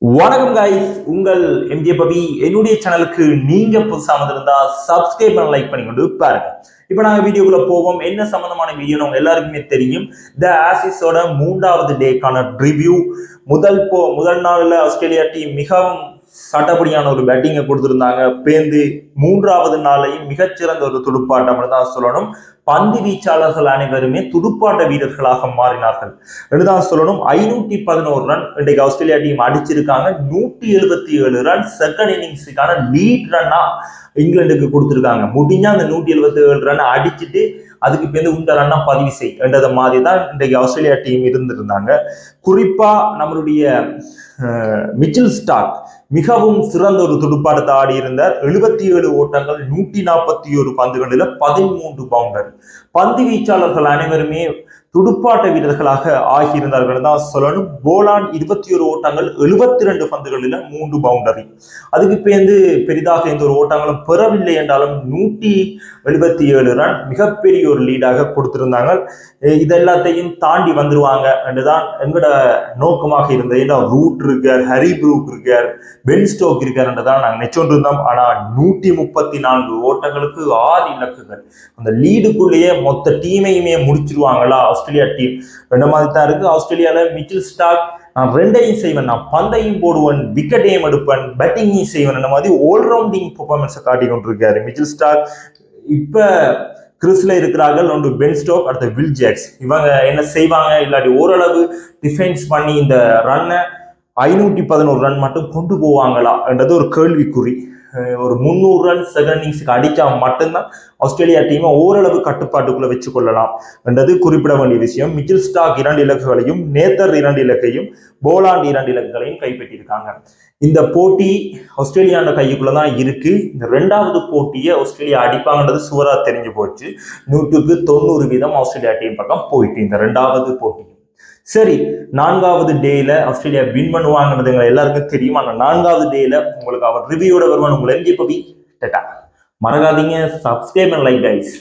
வணக்கம் கைஸ், உங்கள் எம்ஜே பவி. என்னுடைய சேனலுக்கு நீங்க புதுசா வந்திருந்தா சப்ஸ்கிரைப் பண்ண லைக் பண்ணிக்கொண்டு பாருங்க. இப்போ நாங்கள் வீடியோக்குள்ள போவோம். என்ன சம்பந்தமான வீடியோ உங்க எல்லாருக்குமே தெரியும். த ஆசிஸோட 3வது டேக்கான ரிவ்யூ. முதல் நாளில் ஆஸ்திரேலியா டீம் மிகவும் சட்டப்படியான ஒரு பேட்டிங்கை கொடுத்திருந்தாங்க. பேந்து 3வது நாளையும் மிகச்சிறந்த ஒரு துடுப்பாட்டம் தான் சொல்லணும். பந்து வீச்சாளர்கள் அனைவருமே துடுப்பாட்ட வீரர்களாக மாறினார்கள் என்றுதான் சொல்லணும். 511 ரன் இன்றைக்கு ஆஸ்திரேலியா டீம் அடிச்சிருக்காங்க. 177 ரன் செகண்ட் இன்னிங்ஸுக்கான லீட் ரன்னா இங்கிலாந்துக்கு கொடுத்திருக்காங்க. முடிஞ்சா அந்த 177 ரன் அடிச்சுட்டு அதுக்கு பேருந்து இந்த ரன்னா பதிவு செய்யன்றத மாதிரி தான் இன்றைக்கு ஆஸ்திரேலியா டீம் இருந்திருந்தாங்க. குறிப்பா நம்மளுடைய மிச்சல் ஸ்டார்க் மிகவும் சிறந்த ஒரு துடுப்பாட்டத்தை ஆடி இருந்தார். 77 ஓட்டங்கள், 141 பந்துகளில் 13 பவுண்டர். பந்து வீச்சாளர்கள் அனைவருமே துடுப்பாட்ட வீரர்களாக ஆகியிருந்தார்கள் தான் சொல்லணும். போலாண்ட் 21 ஓட்டங்கள், 72 பந்துகளில் 3 பவுண்டரி. அதுக்கு பேருந்து பெரிதாக எந்த ஒரு ஓட்டங்களும் பெறவில்லை என்றாலும் 177 ரன் மிகப்பெரிய ஒரு லீடாக கொடுத்திருந்தாங்க. இதெல்லாத்தையும் தாண்டி வந்துருவாங்க என்றுதான் எங்களோட நோக்கமாக இருந்தது. ஏன்னா ரூட் இருக்கார், ஹரி ப்ரூக் இருக்கார், பென் ஸ்டோக் இருக்கார் என்றுதான் நாங்கள் நெச்சொண்டு இருந்தோம். ஆனால் 134 ஓட்டங்களுக்கு 6 இலக்குகள். அந்த லீடுக்குள்ளேயே மொத்த டீமையுமே முடிச்சிருவாங்களா ஆஸ்திரேலியா டீம் ரெண்டு மாதிரி தான் இருக்கு. ஆஸ்திரேலியால மிச்சல் ஸ்டார்க் நான் ரெண்டையும் செய்வேன், நான் பந்தையும் போடுவேன், விக்கெட்டையும் எடுப்பேன், பேட்டிங்கையும் செய்வேன், அந்த மாதிரி ஆல்ரவுண்டிங் பெர்ஃபார்மன்ஸை காட்டி கொண்டிருக்காரு மிச்சல் ஸ்டார்க். இப்ப கிறிஸ்ல இருக்கிறார்கள் ஒன்று பென் ஸ்டோக், அடுத்த வில் ஜாக்ஸ். இவங்க என்ன செய்வாங்க, இல்லாட்டி ஓரளவு டிஃபென்ஸ் பண்ணி இந்த ரன்னை 511 ரன் மட்டும் கொண்டு போவாங்களா என்றது ஒரு கேள்விக்குறி. ஒரு 300 ரன் செகண்ட் இன்னிங்ஸுக்கு அடிச்சா மட்டும்தான் ஆஸ்திரேலியா டீமை ஓரளவு கட்டுப்பாட்டுக்குள்ள வச்சு கொள்ளலாம் என்றது குறிப்பிட வேண்டிய விஷயம். மிச்சல் ஸ்டார்க் 2 இலக்குகளையும், நேத்தர் 2 இலக்கையும், போலாண்ட் 2 இலக்குகளையும் கைப்பற்றியிருக்காங்க. இந்த போட்டி ஆஸ்திரேலியாவோட கைக்குள்ளதான் இருக்கு. இந்த 2வது போட்டியை ஆஸ்திரேலியா அடிப்பாங்கன்றது சுவரா தெரிஞ்சு போச்சு. 100% ஆஸ்திரேலியா டீம் பக்கம் போயிட்டு இந்த 2வது போட்டி. சரி, 4வது டேல ஆஸ்திரேலியா வின் பண்ணுவாங்கன்றது எல்லாருக்கும் தெரியும். ஆனா 4வது டேல உங்களுக்கு அவர் ரிவ்யூட வருவான். உங்களை எம்ஜே பவி. மறக்காதீங்க, சப்ஸ்கிரைப் அண்ட் லைக் கைஸ்.